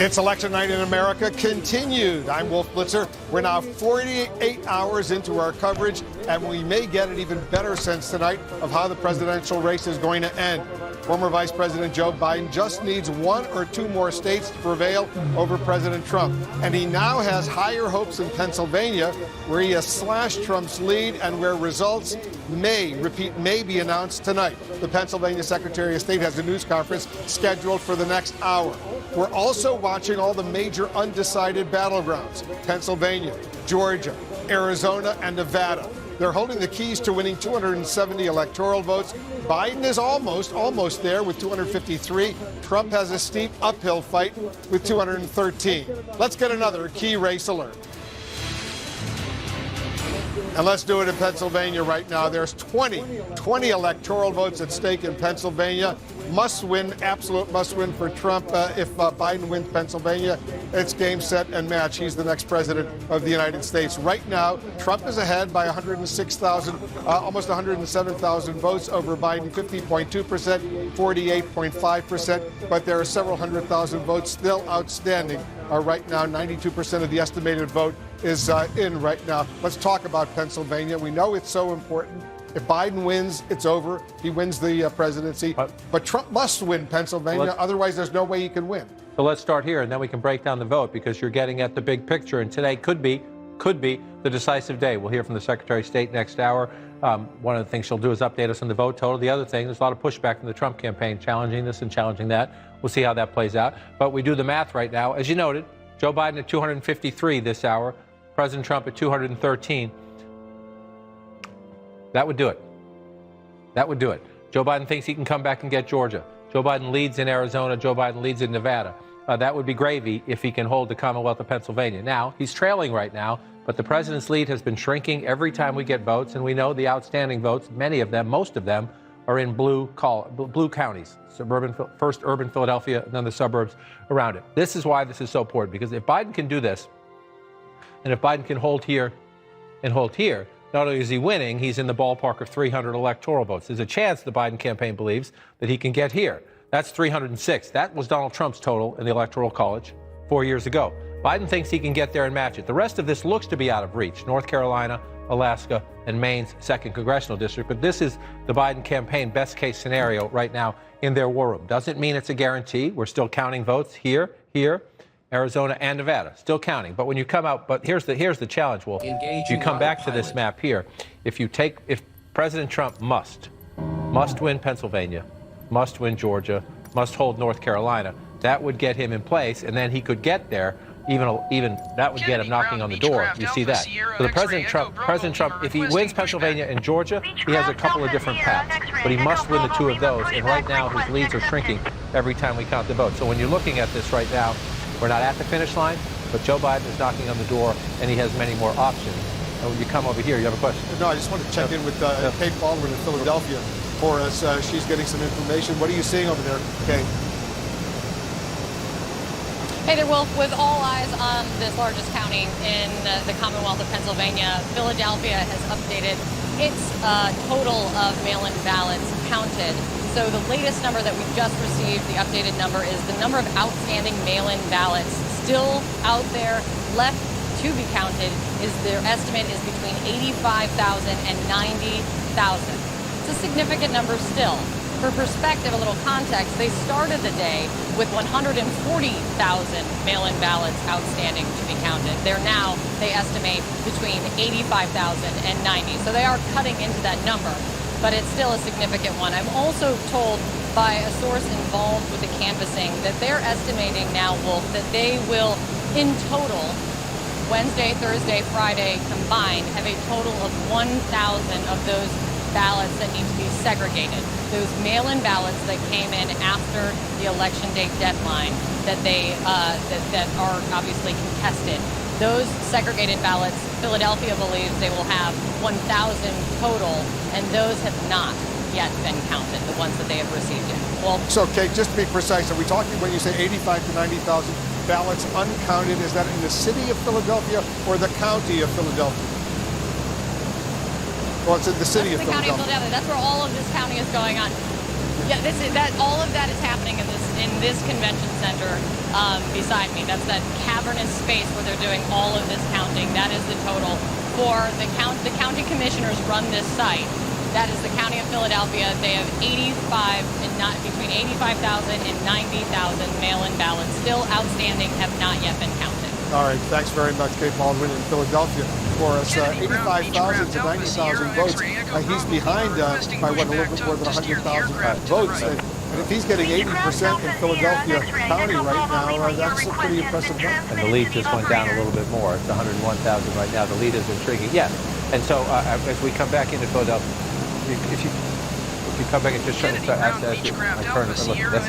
It's election night in America continued. I'm Wolf Blitzer. We're now 48 hours into our coverage, and we may get an even better sense tonight of how the presidential race is going to end. Former Vice President Joe Biden just needs one or two more states to prevail over President Trump. And he now has higher hopes in Pennsylvania, where he has slashed Trump's lead and where results may be announced tonight. The Pennsylvania Secretary of State has a news conference scheduled for the next hour. We're also watching all the major undecided battlegrounds: Pennsylvania, Georgia, Arizona, and Nevada. They're holding the keys to winning 270 electoral votes. Biden is almost there with 253. Trump has a steep uphill fight with 213. Let's get another key race alert. And let's do it in Pennsylvania right now. There's 20 electoral votes at stake in Pennsylvania. Must win, absolute must win for Trump. If Biden wins Pennsylvania, it's game, set, and match. He's the next president of the United States. Right now, Trump is ahead by 106,000, almost 107,000 votes over Biden, 50.2%, 48.5%. But there are several hundred thousand votes still outstanding. Right now, 92% of the estimated vote is in right now. Let's talk about Pennsylvania. We know it's so important. If Biden wins, it's over. He wins the presidency. But Trump must win Pennsylvania. Otherwise, there's no way he can win. So let's start here, and then we can break down the vote, because you're getting at the big picture. And today could be the decisive day. We'll hear from the Secretary of State next hour. One of the things she'll do is update us on the vote total. The other thing, there's a lot of pushback from the Trump campaign, challenging this and challenging that. We'll see how that plays out. But we do the math right now. As you noted, Joe Biden at 253 this hour, President Trump at 213. That would do it. That would do it. Joe Biden thinks he can come back and get Georgia. Joe Biden leads in Arizona. Joe Biden leads in Nevada. That would be gravy if he can hold the Commonwealth of Pennsylvania. Now, he's trailing right now, but the president's lead has been shrinking every time we get votes, and we know the outstanding votes, many of them, most of them, are in blue counties, first urban Philadelphia, and then the suburbs around it. This is why this is so important, because if Biden can do this, and if Biden can hold here and hold here, not only is he winning, he's in the ballpark of 300 electoral votes. There's a chance the Biden campaign believes that he can get here. That's 306. That was Donald Trump's total in the Electoral College 4 years ago. Biden thinks he can get there and match it. The rest of this looks to be out of reach. North Carolina, Alaska, and Maine's 2nd congressional district. But this is the Biden campaign best case scenario right now in their war room. Doesn't mean it's a guarantee. We're still counting votes here, Arizona, and Nevada, still counting. But when you come out, but here's the challenge, Wolf. If you come back to this map here, if President Trump must win Pennsylvania, must win Georgia, must hold North Carolina, that would get him in place, and then he could get there. Even that would get him knocking on the door. You see that. So the President Trump, if he wins Pennsylvania and Georgia, he has a couple of different paths. But he must win the two of those. And right now, his leads are shrinking every time we count the votes. So when you're looking at this right now, we're not at the finish line, but Joe Biden is knocking on the door, and he has many more options. And when you come over here, you have a question? No, I just want to check in with Kate Baldwin in Philadelphia for us. She's getting some information. What are you seeing over there, Kate? Hey there, Wolf. With all eyes on this largest county in the Commonwealth of Pennsylvania, Philadelphia has updated its total of mail-in ballots counted. So the latest number that we've just received, the updated number, is the number of outstanding mail-in ballots still out there left to be counted. Their estimate is between 85,000 and 90,000. It's a significant number still. For perspective, a little context, they started the day with 140,000 mail-in ballots outstanding to be counted. They're now, they estimate, between 85,000 and 90. So they are cutting into that number, but it's still a significant one. I'm also told by a source involved with the canvassing that they're estimating now, Wolf, that they will, in total, Wednesday, Thursday, Friday combined, have a total of 1,000 of those ballots that need to be segregated. Those mail-in ballots that came in after the election date deadline that are obviously contested. Those segregated ballots, Philadelphia believes they will have 1,000 total, and those have not yet been counted, the ones that they have received yet. Well, so, Kate, just to be precise, are we talking, when you say 85 to 90,000 ballots uncounted, is that in the city of Philadelphia or the county of Philadelphia? Well, it's in the city of Philadelphia. That's where all of this county is going on. Yeah, all of that is happening in this convention center beside me. That's that cavernous space where they're doing all of this counting. That is the total for the county commissioners run this site. That is the county of Philadelphia. They have between 85,000 and 90,000 mail-in ballots still outstanding, have not yet been counted. All right, thanks very much, Kate Baldwin in Philadelphia. For us, 85,000 to 90,000 votes. He's behind by what, a little bit more than 100,000 votes. And if he's getting 80% in Philadelphia County right now, that's a pretty impressive number. And the lead just went down a little bit more. It's 101,000 right now. The lead is intriguing. Yes. And so as we come back into Philadelphia, if you come back and just try to start this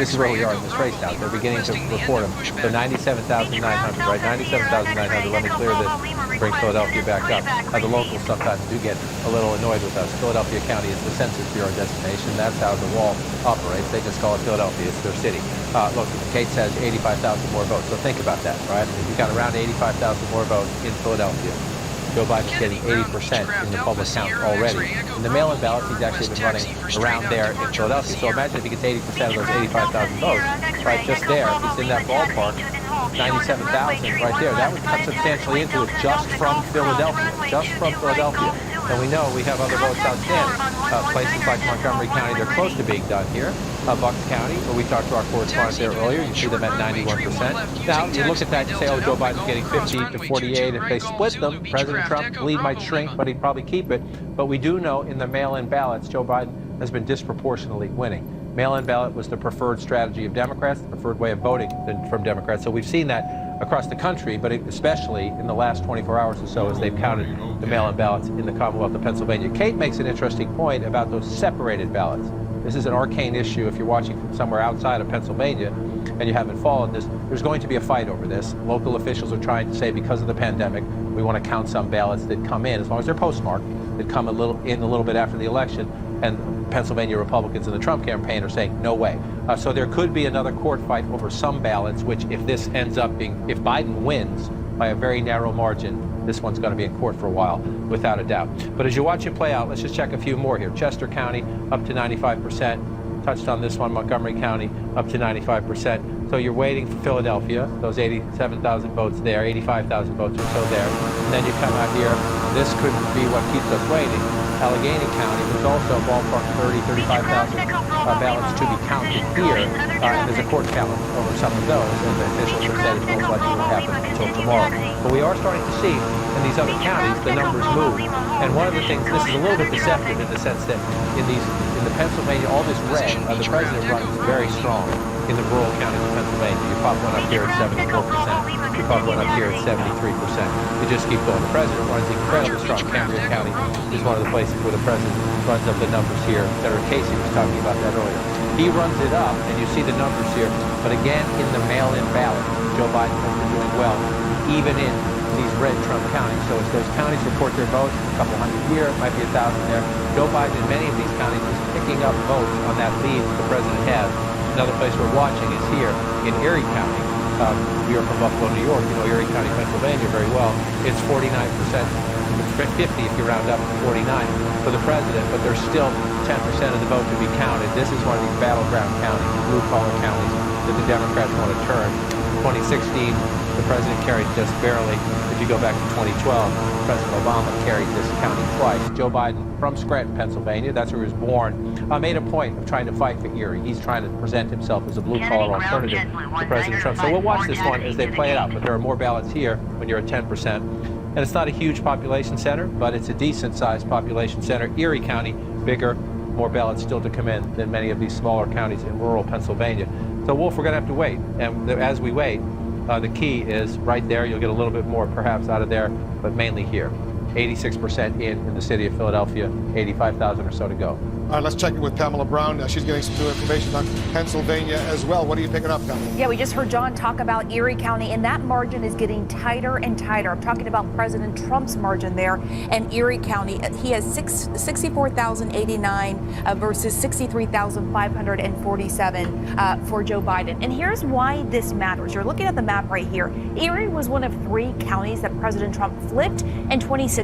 is where we are in this race now. They're beginning to report them. So 97,900, right? 97,900. Let me clear this. Bring Philadelphia back up. The locals sometimes do get a little annoyed with us. Philadelphia County is the Census Bureau designation. That's how the wall operates. They just call it Philadelphia. It's their city. Look, Kate says 85,000 more votes. So think about that, right? You've got around 85,000 more votes in Philadelphia. Joe Biden's getting 80% in the public count already. In the mail-in ballots, he's actually been running around there in Philadelphia. So imagine if he gets 80% of those 85,000 votes, right, just there, he's in that ballpark, 97,000 right there. That would cut substantially into it just from Philadelphia. And we know we have other votes outstanding. Places like Montgomery County, they're close to being done here. Bucks County, where we talked to our correspondent there earlier, you see them at 91%. Now, you look at that and say, oh, Joe Biden's getting 50 to 48. If they split them, President Trump's lead might shrink, but he'd probably keep it. But we do know in the mail-in ballots, Joe Biden has been disproportionately winning. Mail-in ballot was the preferred strategy of Democrats, the preferred way of voting from Democrats. So we've seen that across the country, but especially in the last 24 hours or so as they've counted the mail-in ballots in the Commonwealth of Pennsylvania. Kate makes an interesting point about those separated ballots. This is an arcane issue. If you're watching from somewhere outside of Pennsylvania and you haven't followed this, there's going to be a fight over this. Local officials are trying to say because of the pandemic, we want to count some ballots that come in, as long as they're postmarked, that come a little bit after the election. And Pennsylvania Republicans in the Trump campaign are saying, no way. So there could be another court fight over some ballots, which if this ends up being, if Biden wins by a very narrow margin, this one's going to be in court for a while, without a doubt. But as you watch it play out, let's just check a few more here. Chester County, up to 95%. Touched on this one. Montgomery County, up to 95%. So you're waiting for Philadelphia, those 87,000 votes there, 85,000 votes or so there. And then you come out here. This could be what keeps us waiting. Allegheny County, there's also a ballpark 35,000 ballots to be counted here. And there's a court count over some of those, and the officials have said it most likely won't happen until tomorrow. But we are starting to see in these other counties the numbers move. And one of the things, this is a little bit deceptive in the sense that in the Pennsylvania, all this red, the president runs very strong in the rural counties of Pennsylvania. You pop one up here at 74%. You pop one up here at 73%. You just keep going. The president runs incredibly strong. Cambria County is one of the places where the president runs up the numbers here. Senator Casey was talking about that earlier. He runs it up, and you see the numbers here. But again, in the mail-in ballot, Joe Biden has been doing well, even in these red Trump counties. So as those counties report their votes, a couple hundred here, it might be 1,000 there. Joe Biden in many of these counties is picking up votes on that lead that the president has. Another place we're watching is here in Erie County. We are from Buffalo, New York. You know Erie County, Pennsylvania very well. It's 49%, 50 if you round up to 49 for the president, but there's still 10% of the vote to be counted. This is one of these battleground counties, blue-collar counties that the Democrats want to turn. 2016, the president carried just barely. If you go back to 2012, President Obama carried this county twice. Joe Biden, from Scranton, Pennsylvania, that's where he was born, made a point of trying to fight for Erie. He's trying to present himself as a blue-collar alternative to President Trump. So we'll watch this one as they play it out. But there are more ballots here when you're at 10%. And it's not a huge population center, but it's a decent-sized population center. Erie County, bigger, more ballots still to come in than many of these smaller counties in rural Pennsylvania. So, Wolf, we're going to have to wait. And as we wait, the key is right there. You'll get a little bit more perhaps out of there, but mainly here. 86% in the city of Philadelphia, 85,000 or so to go. All right, let's check in with Pamela Brown. She's getting some new information on Pennsylvania as well. What are you picking up, Pamela? Yeah, we just heard John talk about Erie County, and that margin is getting tighter and tighter. I'm talking about President Trump's margin there, and Erie County. He has 64,089 versus 63,547 for Joe Biden. And here's why this matters. You're looking at the map right here. Erie was one of 3 counties that President Trump flipped in 2016.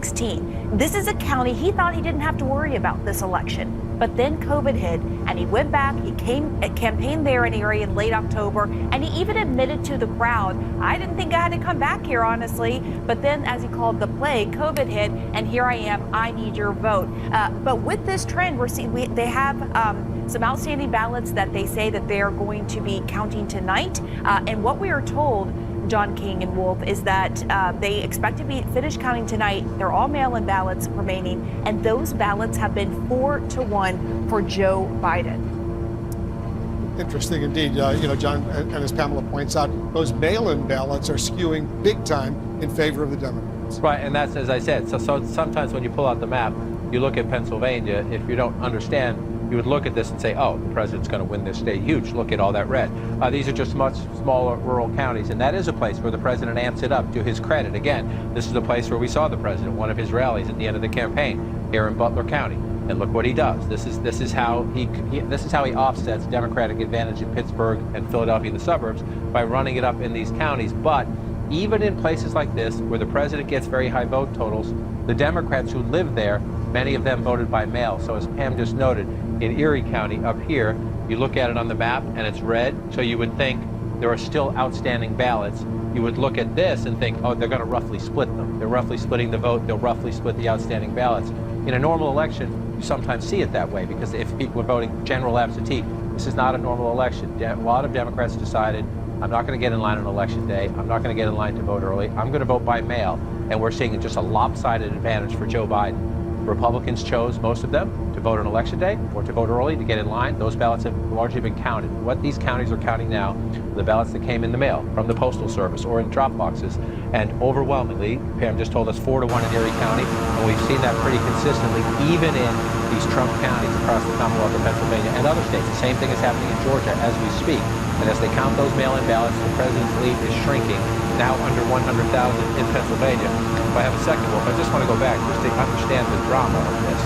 This is a county he thought he didn't have to worry about this election. but then COVID hit, and he went back. He campaigned there in Erie in late October, and he even admitted to the crowd, I didn't think I had to come back here, honestly. But then, as he called the plague, COVID hit, and here I am. I need your vote. But with this trend, they have some outstanding ballots that they say that they are going to be counting tonight. And what we are told, John King and Wolf, is that they expect to be finished counting tonight. They're all mail-in ballots remaining, and those ballots have been 4-1 for Joe Biden. Interesting indeed. John, and as Pamela points out, those mail-in ballots are skewing big time in favor of the Democrats. Right, and that's, as I said, so sometimes when you pull out the map, you look at Pennsylvania, if you don't understand, you would look at this and say, oh, the president's going to win this state huge. Look at all that red. These are just much smaller rural counties, and that is a place where the president amps it up to his credit. Again, this is the place where we saw the president, one of his rallies at the end of the campaign here in Butler County. And look what he does. This is how he offsets Democratic advantage in Pittsburgh and Philadelphia and the suburbs by running it up in these counties. But even in places like this, where the president gets very high vote totals, the Democrats who live there, many of them voted by mail. So as Pam just noted, in Erie County up here, you look at it on the map and it's red, so you would think there are still outstanding ballots. You would look at this and think, oh, they're going to roughly split them. They're roughly splitting the vote. They'll roughly split the outstanding ballots. In a normal election, you sometimes see it that way, because if people are voting general absentee, this is not a normal election. A lot of Democrats decided, I'm not going to get in line on election day. I'm not going to get in line to vote early. I'm going to vote by mail. And we're seeing just a lopsided advantage for Joe Biden. Republicans chose, most of them, to vote on election day or to vote early to get in line. Those ballots have largely been counted. What these counties are counting now are the ballots that came in the mail from the Postal Service or in drop boxes. And overwhelmingly, Pam just told us 4-1 in Erie County, and we've seen that pretty consistently, even in these Trump counties across the Commonwealth of Pennsylvania and other states. The same thing is happening in Georgia as we speak. And as they count those mail-in ballots, the president's lead is shrinking, now under 100,000 in Pennsylvania. If I have a second, Wolf, I just want to go back just to understand the drama of this.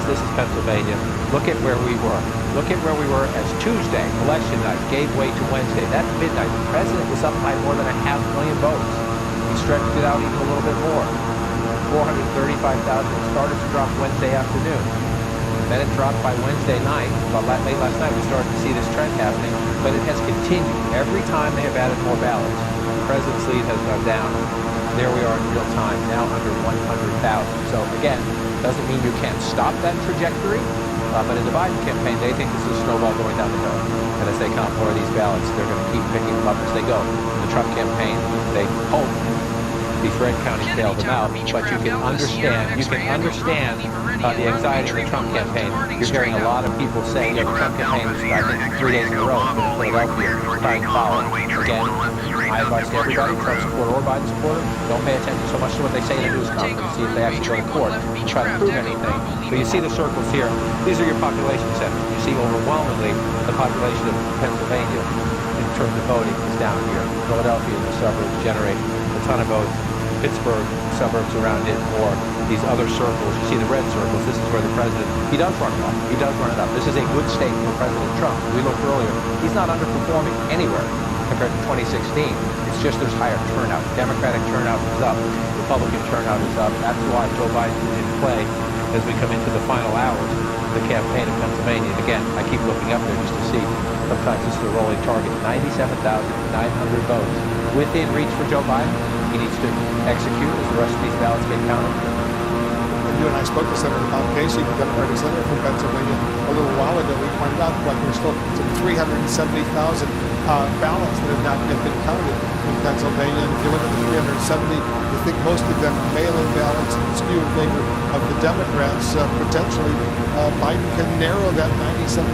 This is Pennsylvania. Look at where we were. Look at where we were as Tuesday, election night, gave way to Wednesday. That's midnight. The president was up by more than 500,000 votes. He stretched it out even a little bit more. 435,000. It started to drop Wednesday afternoon. Then it dropped by Wednesday night. But late last night, we started to see this trend happening. But it has continued. Every time they have added more ballots, the president's lead has gone down. There we are in real time, now under 100,000. So again, doesn't mean you can't stop that trajectory. But in the Biden campaign, they think this is a snowball going down the hill. And as they count more of these ballots, they're going to keep picking them up as they go. In the Trump campaign, they hope these red counties bail them out, but you can understand the anxiety of the Trump campaign. You're hearing a lot of people saying, the Trump campaign was, I think, 3 days in a row in Philadelphia, trying to follow. Again, my advice to everybody, Trump supporter or Biden supporter, don't pay attention so much to what they say in the news conference. See if they actually go to court and try to prove anything. But you see the circles here. These are your population centers. You see overwhelmingly the population of Pennsylvania in terms of voting is down here. Philadelphia and the suburbs generate a ton of votes. Pittsburgh, suburbs around it, or these other circles. You see the red circles. This is where the president, he does run it up. He does run it up. This is a good state for President Trump. We looked earlier. He's not underperforming anywhere compared to 2016. It's just there's higher turnout. Democratic turnout is up. Republican turnout is up. That's why Joe Biden is in play as we come into the final hours of the campaign in Pennsylvania. And again, I keep looking up there just to see. Sometimes this is a rolling target. 97,900 votes within reach for Joe Biden. He needs to execute as the rest of these ballots get counted. You and I spoke to Senator Bob Casey, the Democratic senator from Pennsylvania, a little while ago. We pointed out that there's still some 370,000 ballots that have not yet been counted in Pennsylvania. And if you look at the 370, I think most of them are mail-in ballots and skew in favor of the Democrats. Potentially, Biden can narrow that 97,000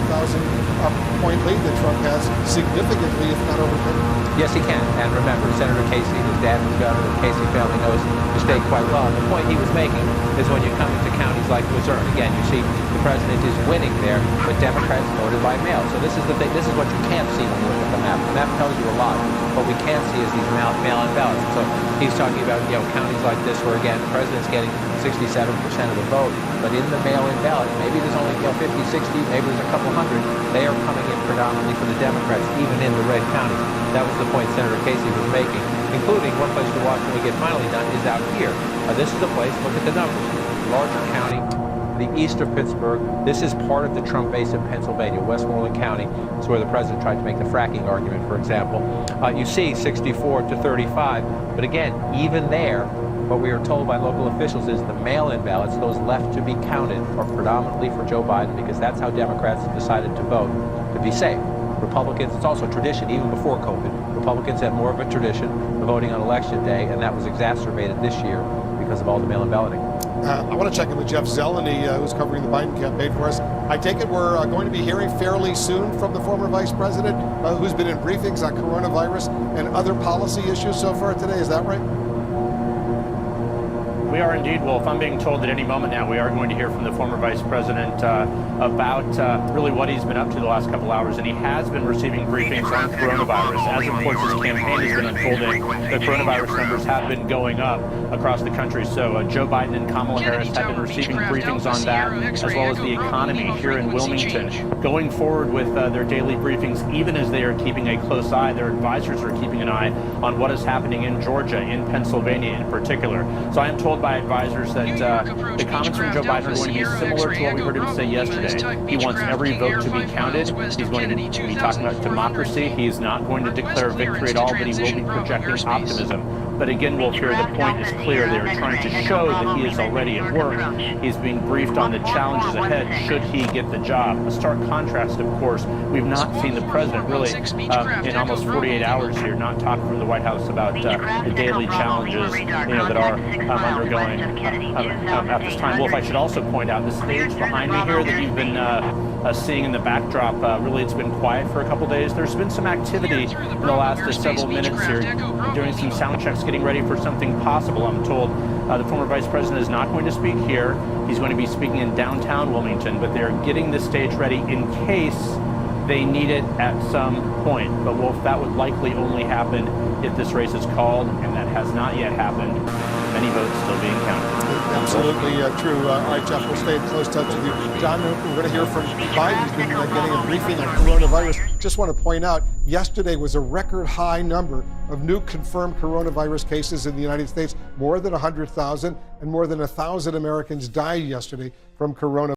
point lead that Trump has significantly, if not overtaken. Yes, he can. And remember, Senator Casey, his dad was governor, the Casey family knows the state quite well. And the point he was making is when you come into counties like Missouri, again, you see the president is winning there, but Democrats voted by mail. So this is the thing. This is what you can't see when you look at the map. The map tells you a lot. What we can't see is these mail-in ballots. So he's talking about, counties like this where, again, the president's getting 67% of the vote. But in the mail-in ballot, maybe there's only 50, 60, maybe there's a couple hundred. They are coming in predominantly for the Democrats, even in the red counties. That was the point Senator Casey was making, including one place to watch when we get finally done is out here. This is a place, look at the numbers. Larger county, the east of Pittsburgh. This is part of the Trump base in Pennsylvania. Westmoreland County is where the president tried to make the fracking argument, for example. You see 64 to 35. But again, even there, what we are told by local officials is the mail-in ballots, those left to be counted, are predominantly for Joe Biden because that's how Democrats have decided to vote to be safe. Republicans, it's also a tradition, even before COVID. Republicans had more of a tradition of voting on Election Day, and that was exacerbated this year because of all the mail-in balloting. I want to check in with Jeff Zeleny, who's covering the Biden campaign for us. I take it we're going to be hearing fairly soon from the former vice president, who's been in briefings on coronavirus and other policy issues so far today. Is that right? We are indeed, Wolf. I'm being told that any moment now we are going to hear from the former vice president about really what he's been up to the last couple hours. And he has been receiving briefings on coronavirus. As, of course, his campaign has been unfolding, the coronavirus numbers have been going up across the country. So Joe Biden and Kamala Harris have been receiving briefings on that, as well as the economy here in Wilmington, going forward with their daily briefings, even as they are keeping a close eye. Their advisors are keeping an eye on what is happening in Georgia, in Pennsylvania in particular. So I am told by advisors that the comments from Joe Biden are going to be similar to what we heard him say yesterday. He wants every vote to be counted. He's going to be talking about democracy. He's not going to declare victory at all, but he will be projecting optimism. But again, Wolf, here the point is clear. They're trying to show that he is already at work. He's being briefed on the challenges ahead should he get the job. A stark contrast, of course. We've not seen the president really in almost 48 hours here, not talk from the White House about the daily challenges that are undergoing at this time. Wolf, I should also point out the stage behind me here that you've been seeing in the backdrop. Really, it's been quiet for a couple days. There's been some activity in the last several minutes here, doing some sound checks, getting ready for something possible. I'm told the former vice president is not going to speak here. He's going to be speaking in downtown Wilmington, but they're getting the stage ready in case they need it at some point. But Wolf, that would likely only happen if this race is called, and that has not yet happened. Many votes still being counted. Absolutely true. All right, Jeff, we'll stay in close touch with you. John, we're going to hear from Biden. He's been getting a briefing on coronavirus. Just want to point out, yesterday was a record high number of new confirmed coronavirus cases in the United States, more than 100,000, and more than 1,000 Americans died yesterday from coronavirus.